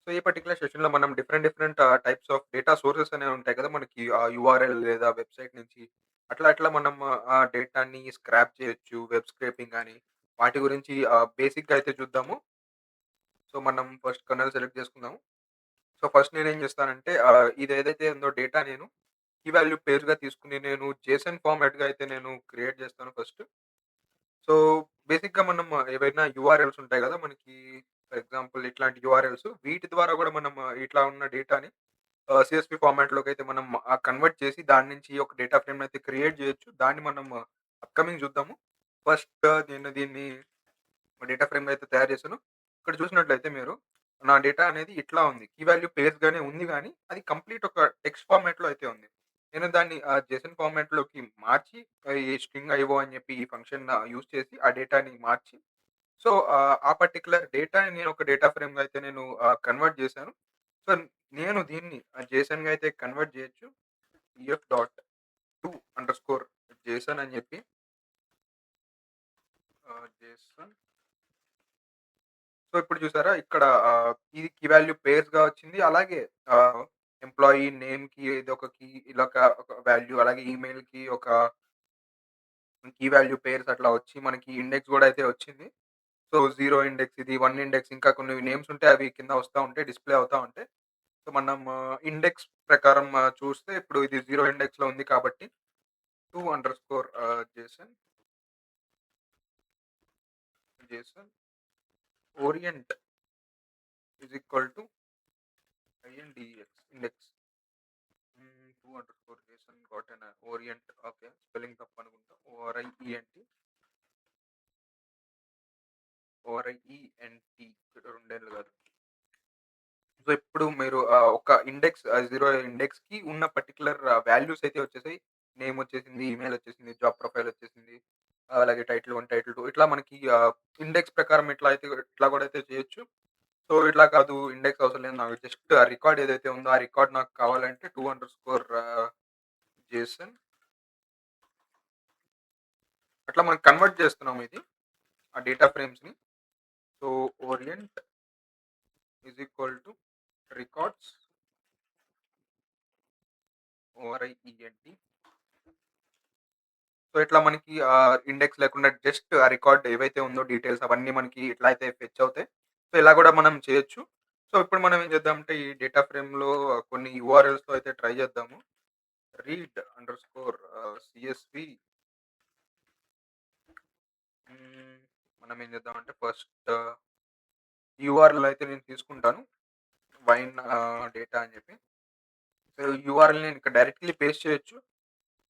So, ఈ particular సెషన్‌లో మనం different different types of data sources అనేవి ఉంటాయి కదా! మనకి యూఆర్ఎల్ లేదా వెబ్‌సైట్ నుంచి అట్లా మనం ఆ డేటాని స్క్రాప్ చేయొచ్చు. వెబ్ స్క్రేపింగ్ గాని, వాటి గురించి బేసిక్‌గా అయితే చూద్దాము. సో, మనం ఫస్ట్ కర్నల్ సెలెక్ట్ చేసుకుందాము. సో, ఫస్ట్ నేనేం చేస్తానంటే ఇదేదైతే ఉందో డేటా నేను కీ వాల్యూ పేర్‌గా తీసుకొని నేను జేసన్ ఫార్మాట్‌గా అయితే నేను క్రియేట్ చేస్తాను ఫస్ట్. సో, బేసిక్‌గా మనం ఏవైనా యూఆర్ఎల్స్ ఉంటాయి గదా! మనకి ఫర్ ఎగ్జాంపుల్ ఇట్లాంటి యూఆర్ఎల్స్ వీటి ద్వారా గూడా మనం ఇట్లా ఉన్న డేటాని సీఎస్‌వి ఫార్మాట్‌లోకైతే మనం కన్వర్ట్ చేసి దాని నుంచి ఒక డేటా ఫ్రేమ్‌నయితే క్రియేట్ జేయొచ్చు. దాన్ని మనం అప్‌కమింగ్ చూద్దాము. ఫస్ట్ నేను దీన్ని డేటా ఫ్రేమ్‌గా అయితే తయారు చేశాను. ఇక్కడ చూసినట్లయితే మీరు నా డేటా అనేది ఇట్లా ఉంది. కీ వాల్యూ పేర్స్‌గానే ఉంది గానీ, అది కంప్లీట్ ఒక టెక్స్ట్ ఫార్మాట్‌లో అయితే ఉంది. నేను దాన్ని జేసన్ ఫార్మాట్‌లోకి మార్చి ఈ స్ట్రింగ్ ఐఓ అని చెప్పి ఈ ఫంక్షన్ యూజ్ చేసి ఆ డేటాని మార్చి సో, ఆ పర్టిక్యులర్ డేటాని నేను ఒక డేటా ఫ్రేమ్‌గా అయితే నేను కన్వర్ట్ చేశాను. సో, నేను దీన్ని జేసన్‌గా అయితే కన్వర్ట్ చేయొచ్చు. EF dot to under score Jason అని చెప్పి జేసన్ సో, ఇప్పుడు చూసారా ఇక్కడ ఇది కీ వాల్యూ పేర్స్‌గా వచ్చింది. అలాగే ఎంప్లాయీ నేమ్‌కి ఇదొక కీ ఒక వాల్యూ అలాగే ఈమెయిల్‌కి ఒక కీ వాల్యూ పేర్స్ అట్లా వచ్చి మనకి ఇండెక్స్ గూడా అయితే వచ్చింది. సో, 0 ఇండెక్స్ ఇది 1 ఇండెక్స్ ఇంకా కొన్ని నేమ్స్ ఉంటాయి. అవి కింద వస్తా ఉంటాయి. డిస్‌ప్లే అవుతా ఉంటాయి. సో, మనం ఇండెక్స్ ప్రకారం చూస్తే ఇప్పుడు ఇది 0 ఇండెక్స్‌లో ఉంది కాబట్టి 2 underscore JSON, JSON orient is equal to I N D X index. 2 underscore JSON got N orient okay. Spelling తప్పనుకుంటా. ఓఆర్ఐఈఎన్‌టి, ఓఆర్ఐఈఎన్‌టి రెండేళ్ళు కాదు. సో, ఇప్పుడు మీరు ఒక ఇండెక్స్ 0 ఇండెక్స్‌కి ఉన్న పర్టిక్యులర్ వాల్యూస్ అయితే వచ్చేసాయి. నేమ్ వచ్చేసింది, ఈమెయిల్ వచ్చేసింది, జాబ్ ప్రొఫైల్ వచ్చేసింది. అలాగే టైటిల్ 1, టైటిల్ 2 ఇట్లా మనకి ఇండెక్స్ ప్రకారం ఇట్లా కూడా అయితే చేయొచ్చు. సో, ఇట్లా కాదు ఇండెక్స్ అవసరం లేదు. నాకు జస్ట్ ఆ రికార్డ్ ఏదైతే ఉందో ఆ రికార్డ్ నాకు కావాలంటే 2 అండర్ స్కోర్ జేసన్ అట్లా మనం కన్వర్ట్ చేస్తున్నాం ఇది. ఆ డేటా ఫ్రేమ్స్‌ని. So, orient is equal to records O R I E N T so, ఇట్లా మనకి ఇండెక్స్ లేకుండా జస్ట్ ఆ రికార్డ్ ఏవైతే ఉందో డీటెయిల్స్ అవన్నీ మనకి ఇట్లా అయితే ఫెచ్ అవుతాయి. సో, ఇలా గూడా మనం చేయొచ్చు. సో, ఇప్పుడు మనం ఏం చేద్దామంటే ఈ డేటా ఫ్రేమ్‌లో కొన్ని యూఆర్ఎల్స్‌తో అయితే ట్రై చేద్దాము. రీడ్ అండర్ స్కోర్ సీఎస్‌వి మనం ఏం చేద్దామంటే ఫస్ట్ యూఆర్ఎల్ అయితే నేను తీసుకుంటాను. వైన్ డేటా అని చెప్పి. సో, యూఆర్ఎల్ నేను ఇక్కడ డైరెక్ట్‌లీ పేస్ట్ చేయొచ్చు.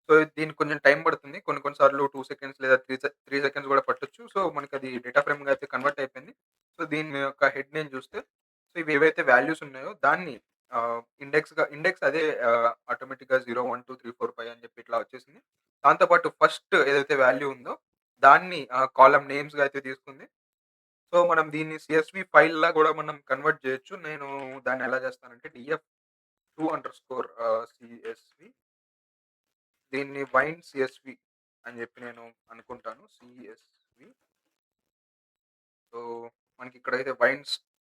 సో, దీనికి కొంచెం టైం పడుతుంది. కొన్ని కొన్ని సార్లు 2 సెకండ్స్ లేదా 3 సెకండ్స్ గూడా పట్టొచ్చు. సో, మనకది డేటా ఫ్రేమ్‌గా అయితే కన్వర్ట్ అయిపోయింది. సో, దీని యొక్క హెడ్ నేను చూస్తే, సో, ఇవి ఏవైతే వాల్యూస్ ఉన్నాయో దాన్ని ఇండెక్స్ అదే ఆటోమేటిక్‌గా 0, 1, 2, 3, 4, 5 అని చెప్పి ఇట్లా వచ్చేసింది. దాంతో పాటు ఫస్ట్ ఏదైతే వాల్యూ ఉందో దాన్ని కాలమ్ నేమ్స్‌గా అయితే తీసుకుంది. సో, మనం దీన్ని సీఎస్‌వి ఫైల్‌లా గూడా మనం కన్వర్ట్ చేయొచ్చు. నేను దాన్ని ఎలా చేస్తానంటే డీఎఫ్2 అండర్ స్కోర్ సీఎస్‌వి దీన్ని వైన్ సీఎస్‌వి అని జెప్పి నేను అనుకుంటాను. సీఎస్‌వి. సో, మనకిక్కడైతే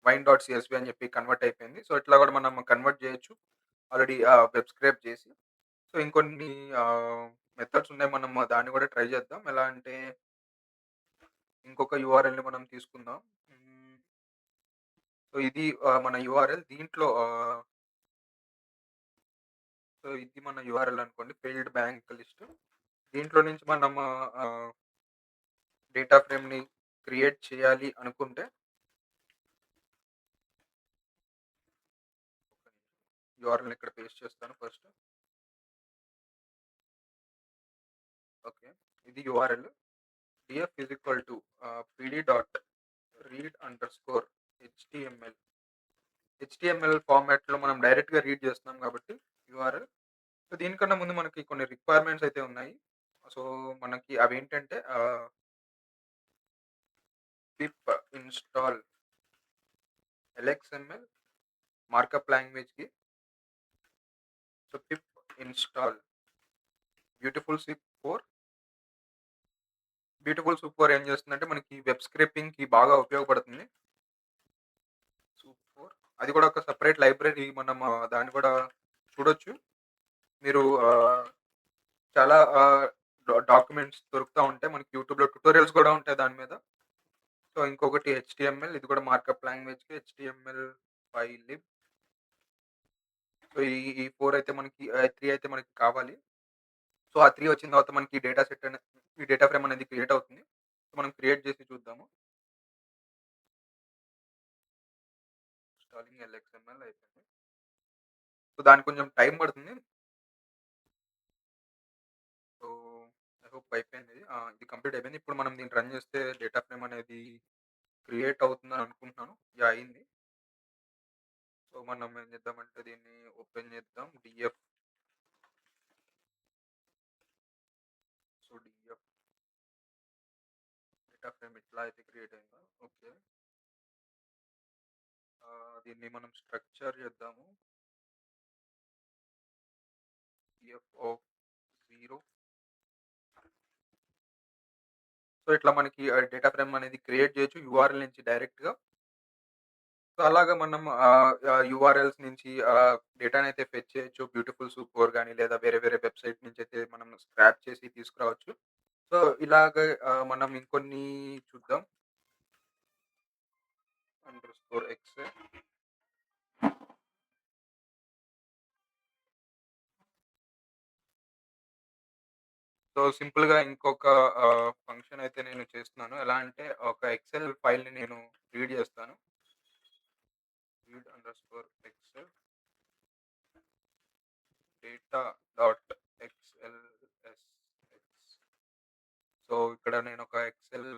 వైన్ డాట్ సీఎస్‌వి అని జెప్పి కన్వర్ట్ అయిపోయింది. సో, ఇట్లా గూడా మనం కన్వర్ట్ జేయొచ్చు. ఆల్రెడీ వెబ్ స్క్రేప్ చేసి. సో, ఇంకొన్ని మెథడ్స్ ఉన్నాయి. మనం దాన్ని గూడా ట్రై జేద్దాం. ఎలా అంటే ఇంకొక యూఆర్ఎల్‌ని మనం తీసుకుందాం. హ్మ్. సో, ఇది మన యూఆర్ఎల్ దీంట్లో సో, ఇది మన యూఆర్ఎల్ అనుకోండి. Failed bank list. దీంట్లో నుంచి మనం డేటా ఫ్రేమ్‌ని క్రియేట్ చేయాలి అనుకుంటే యూఆర్ఎల్‌ని ఇక్కడ పేస్ట్ చేస్తాను ఫస్ట్. ఓకే. ఇది URL. DF is equal to PD dot read under score HTML. HTML ఫార్మాట్‌లో మనం డైరెక్ట్‌గా రీడ్ చేస్తున్నాం కాబట్టి యూఆర్ఎల్. సో, దీనికన్నా ముందు మనకి కొన్ని రిక్వైర్మెంట్స్ అయితే ఉన్నాయి. సో, మనకి అవేంటంటే పిప్ ఇన్‌స్టాల్ ఎల్ఎక్స్ఎంఎల్ మార్కప్ లాంగ్వేజ్‌కి. So, pip install beautiful soup 4. Beautiful soup 4 ఏం చేస్తుందంటే మనకి వెబ్ స్క్రేపింగ్‌కి బాగా ఉపయోగపడుతుంది. సూప్ 4 అది కూడా ఒక సెపరేట్ లైబ్రరీ మనం దాన్ని కూడా చూడొచ్చు. మీరు చాలా డాక్యుమెంట్స్ దొరుకుతా ఉంటాయి. మనకి యూట్యూబ్‌లో ట్యుటోరియల్స్ కూడా ఉంటాయి దాని మీద. సో, ఇంకొకటి హెచ్‌టీఎంఎల్ ఇది కూడా మార్కప్ లాంగ్వేజ్‌కి హెచ్‌టీఎంఎల్5 లిబ్. సో, ఈ 4 అయితే మనకి 3 అయితే మనకి కావాలి. సో, ఆ 3 వచ్చిన తర్వాత మనకి డేటా సెట్ అనే ఈ డేటా ఫ్రేమ్ అనేది క్రియేట్ అవుతుంది. సో, మనం క్రియేట్ చేసి చూద్దాము. ఇన్‌స్టాలింగ్ ఎల్ఎక్స్ఎంఎల్ అయిపోయింది. సో, దానికి కొంచెం టైం పడుతుంది. సో, ఐ హోప్ అయిపోయింది. ఇది కంప్లీట్ అయిపోయింది. ఇప్పుడు మనం దీన్ని రన్ చేస్తే డేటా ఫ్రేమ్ అనేది క్రియేట్ అవుతుందని అనుకుంటున్నాను. యాహ్! అయింది. సో, మనం ఏం చేద్దామంటే దీన్ని ఓపెన్ చేద్దాం. డీఎఫ్ డేటా ఫ్రేమ్ ఇట్లా అయితే క్రియేట్ అయిందో ఓకే. దీన్ని మనం స్ట్రక్చర్ చేద్దాము. DF of 0. సో, ఇట్లా మనకి డేటా ఫ్రేమ్ అనేది క్రియేట్ చేయొచ్చు యూఆర్ఎల్ నుంచి డైరెక్ట్‌గా. సో, అలాగా మనం యూఆర్ఎల్స్ నుంచి డేటానైతే ఫెచ్ చేయొచ్చు. బ్యూటిఫుల్ సూపర్ గాని లేదా వేరే వేరే వెబ్‌సైట్ నుంచైతే మనం స్క్రాప్ చేసి తీసుకురావచ్చు. సో, ఇలాగ మనం ఇంకొన్ని చూద్దాం. Underscore X. సో, సింపుల్‌గా ఇంకొక ఫంక్షన్ అయితే నేను చేస్తున్నాను. ఎలా అంటే ఒక ఎక్సెల్ ఫైల్‌ని నేను రీడ్ చేస్తాను. Read underscore Excel data dot XLSX. So, ఇక్కడ నేను ఒక ఎక్సెల్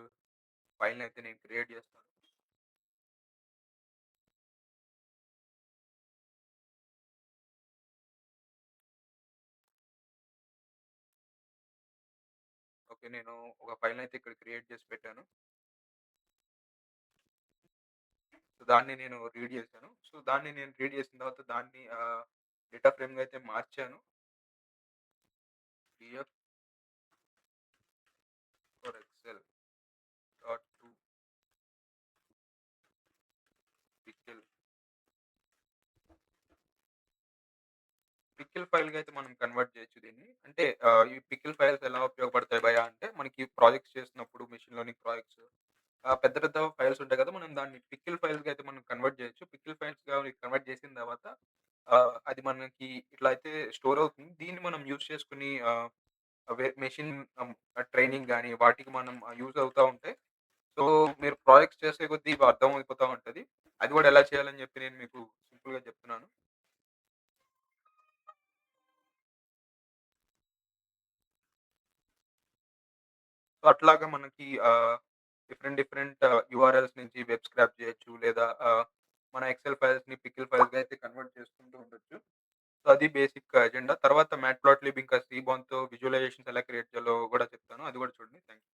ఫైల్‌నయితే నేను క్రియేట్ చేస్తాను. ఓకే. నేను ఒక ఫైల్‌నయితే ఇక్కడ క్రియేట్ చేసి పెట్టాను. సో, దాన్ని నేను రీడ్ చేశాను. సో, దాన్ని నేను రీడ్ చేసిన తర్వాత దాన్ని డేటా ఫ్రేమ్‌గా అయితే మార్చాను. DF for excel dot to pixel. Pickle ఫైల్‌గా అయితే మనం కన్వర్ట్ చేయొచ్చు దీన్ని. అంటే ఈ పికిల్ ఫైల్స్ ఎలా ఉపయోగపడతాయి భయ్యా అంటే, మనకి ప్రాజెక్ట్స్ చేస్తున్నప్పుడు మెషిన్ లెర్నింగ్ ప్రాజెక్ట్స్ పెద్ద పెద్ద ఫైల్స్ ఉంటాయి కదా! మనం దాన్ని పికిల్ ఫైల్స్‌గా అయితే మనం కన్వర్ట్ చేయొచ్చు. పికిల్ ఫైల్స్‌గా కన్వర్ట్ చేసిన తర్వాత అది మనకి ఇట్లా అయితే స్టోర్ అవుతుంది. దీన్ని మనం యూజ్ చేసుకొని మెషిన్ ట్రైనింగ్ గాని వాటికి మనం యూజ్ అవుతా ఉంటాయి. సో, మీరు ప్రాజెక్ట్స్ చేసే కొద్దీ ఇవి అర్థమైపోతా ఉంటది. అది కూడా ఎలా చేయాలని చెప్పి నేను మీకు సింపుల్‌గా చెప్తున్నాను. సో, అట్లాగా మనకి డిఫరెంట్ డిఫరెంట్ యూఆర్ఎల్స్ నుంచి వెబ్ స్క్రాప్ చేయొచ్చు. లేదా మన ఎక్సెల్ ఫైల్స్‌ని పికిల్ ఫైల్స్‌గా అయితే కన్వర్ట్ చేసుకుంటూ ఉండొచ్చు. సో, అది బేసిక్ అజెండా. తర్వాత మ్యాట్‌ప్లాట్‌లిబ్ ఇంకా సీబాన్‌తో విజువలైజేషన్స్ ఎలా క్రియేట్ చేయాలో గూడా చెప్తాను. అది గూడా చూడండి. Thank you.